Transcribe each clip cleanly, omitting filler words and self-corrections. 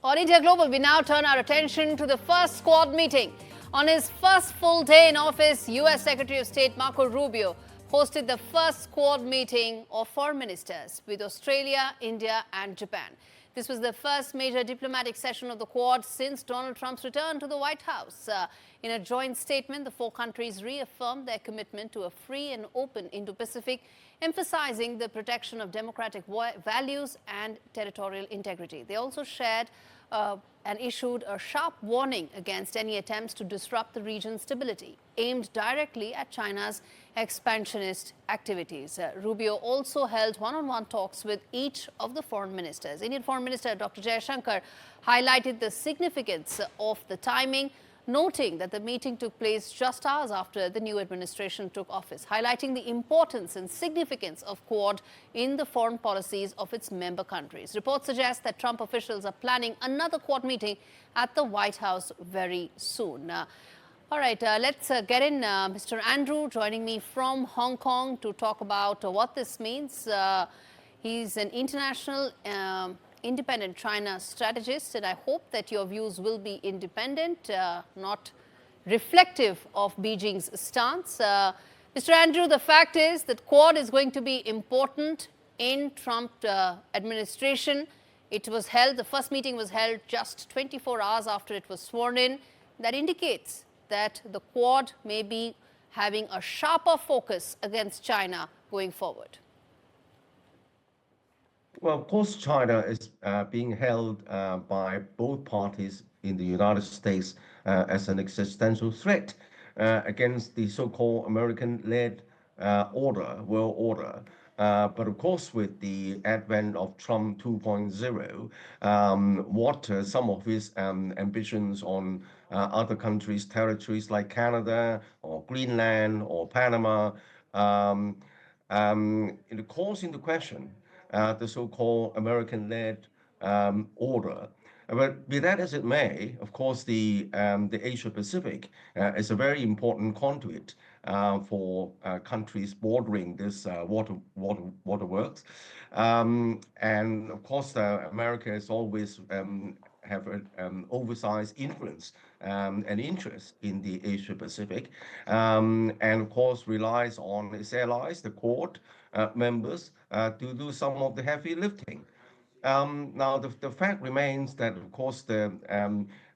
On India Global, we now turn our attention to the first Quad meeting. On his first full day in office, U.S. Secretary of State Marco Rubio hosted the first Quad meeting of foreign ministers with Australia, India and Japan. This was the first major diplomatic session of the Quad since Donald Trump's return to the White House. In a joint statement, the four countries reaffirmed their commitment to a free and open Indo-Pacific, emphasizing the protection of democratic values and territorial integrity. They also shared and issued a sharp warning against any attempts to disrupt the region's stability, aimed directly at China's expansionist activities. Rubio also held one-on-one talks with each of the foreign ministers. Indian Foreign Minister Dr. Jaishankar highlighted the significance of the timing, noting that the meeting took place just hours after the new administration took office, highlighting the importance and significance of Quad in the foreign policies of its member countries. Reports suggest that Trump officials are planning another Quad meeting at the White House very soon. All right, let's get in Mr. Andrew joining me from Hong Kong to talk about what this means. He's an international independent China strategist, and I hope that your views will be independent, not reflective of Beijing's stance. Mr. Andrew, the fact is that Quad is going to be important in Trump administration. It was held, the first meeting was held just 24 hours after it was sworn in. That indicates that the Quad may be having a sharper focus against China going forward. Well, of course, China is being held by both parties in the United States as an existential threat against the so-called American-led world order. But of course, with the advent of Trump 2.0, what some of his ambitions on other countries' territories like Canada or Greenland or Panama, calls into question the so-called American-led order. But be that as it may, of course, the Asia-Pacific is a very important conduit for countries bordering this waterworks. And of course, America has always have an oversized influence and interest in the Asia-Pacific, and of course relies on its allies, the Quad members, to do some of the heavy lifting. Now, the fact remains that, of course, the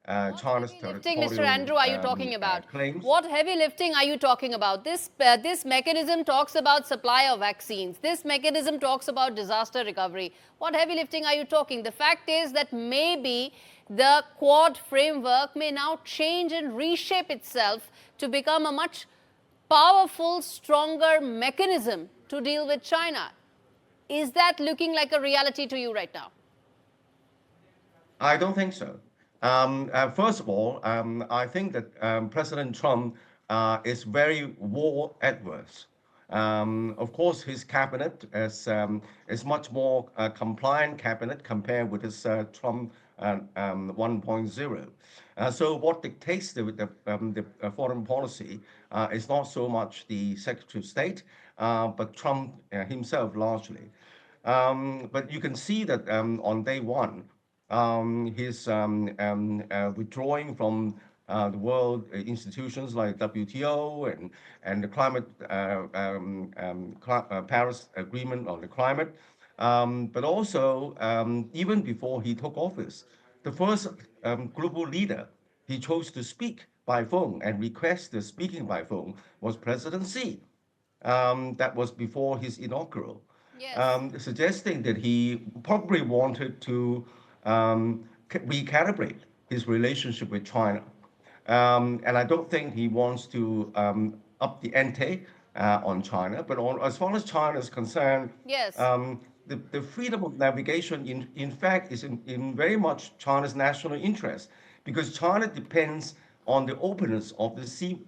China's territorial Mr. Andrew, are you talking about? Claims. What heavy lifting are you talking about? This mechanism talks about supply of vaccines. This mechanism talks about disaster recovery. What heavy lifting are you talking? The fact is that maybe the Quad framework may now change and reshape itself to become a much powerful, stronger mechanism to deal with China. Is that looking like a reality to you right now? I don't think so. First of all, I think that President Trump is very war adverse. Of course, his cabinet is much more compliant cabinet compared with his Trump 1.0. So what dictates the foreign policy is not so much the Secretary of State, but Trump himself largely. But you can see that on day one, his withdrawing from the world institutions like WTO and the climate Paris Agreement on the climate, but also even before he took office, the first global leader he chose to speak by phone and request the speaking by phone was President Xi. That was before his inaugural, yes. Suggesting that he probably wanted to recalibrate his relationship with China. And I don't think he wants to up the ante on China. But as far as China is concerned, yes. The freedom of navigation, in fact, is in very much China's national interest, because China depends on the openness of the sea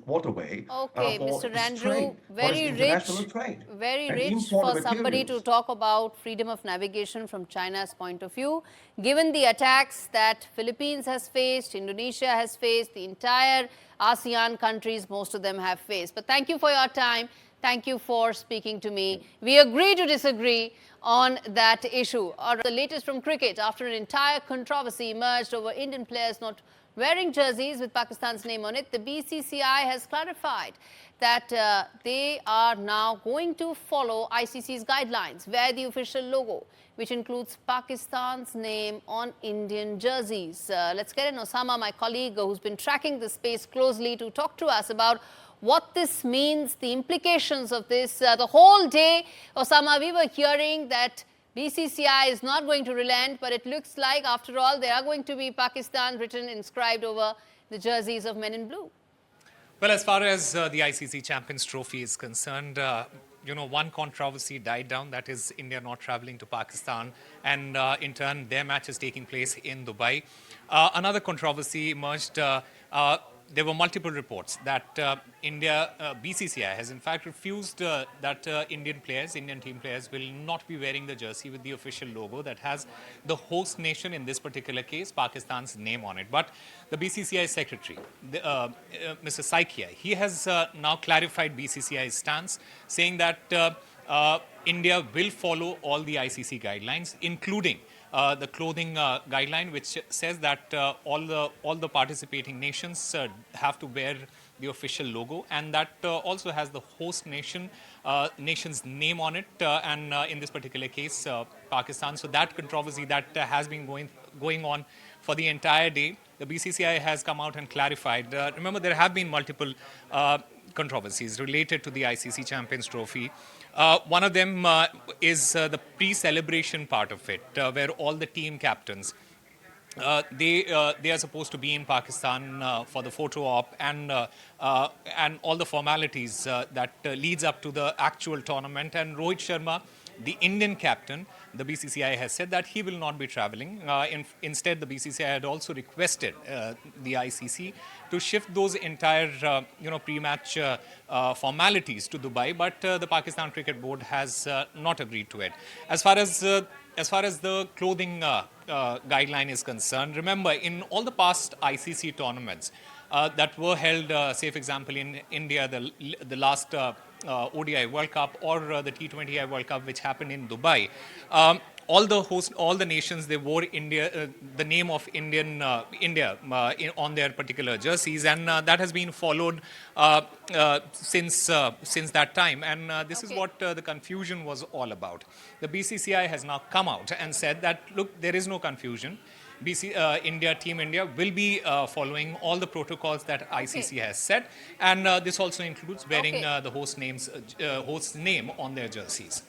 waterway Okay, for Mr. its Andrew, trade, for its international trade. very And rich import for of somebody to materials. talk about freedom of navigation from China's point of view, given the attacks that Philippines has faced, Indonesia has faced, the entire ASEAN countries, most of them have faced. But thank you for your time. Thank you for speaking to me. We agree to disagree on that issue. The latest from cricket, after an entire controversy emerged over Indian players not wearing jerseys with Pakistan's name on it, the BCCI has clarified that they are now going to follow ICC's guidelines, wear the official logo, which includes Pakistan's name on Indian jerseys. Let's get in Osama, my colleague, who's been tracking this space closely, to talk to us about what this means, the implications of this. The whole day, Osama, we were hearing that BCCI is not going to relent, but it looks like, after all, there are going to be Pakistan written, inscribed over the jerseys of men in blue. Well, as far as the ICC Champions Trophy is concerned, one controversy died down, that is India not traveling to Pakistan, and in turn, their match is taking place in Dubai. Another controversy emerged. There were multiple reports that BCCI has in fact refused that Indian team players will not be wearing the jersey with the official logo that has the host nation, in this particular case, Pakistan's name on it. But the BCCI secretary, Mr. Saikia, he has now clarified BCCI's stance, saying that India will follow all the ICC guidelines, including the clothing guideline, which says that all the participating nations have to wear the official logo, and that also has the host nation's name on it, and in this particular case, Pakistan. So that controversy that has been going on for the entire day, the BCCI has come out and clarified. Remember, there have been multiple controversies related to the ICC Champions Trophy. One of them is the pre-celebration part of it, where all the team captains, they are supposed to be in Pakistan for the photo op and all the formalities that leads up to the actual tournament. And Rohit Sharma, the Indian captain, the BCCI has said that he will not be traveling. Instead, the BCCI had also requested the ICC to shift those entire, pre-match formalities to Dubai, but the Pakistan Cricket Board has not agreed to it. As far as the clothing guideline is concerned, remember, in all the past ICC tournaments that were held, say, for example, in India, the last ODI World Cup, or the T20I World Cup, which happened in Dubai, all the nations, they wore the name of India on their particular jerseys, and that has been followed since that time. And this is what the confusion was all about. The BCCI has now come out and said that, look, there is no confusion. Team India will be following all the protocols that ICC has set, and this also includes wearing the host name on their jerseys.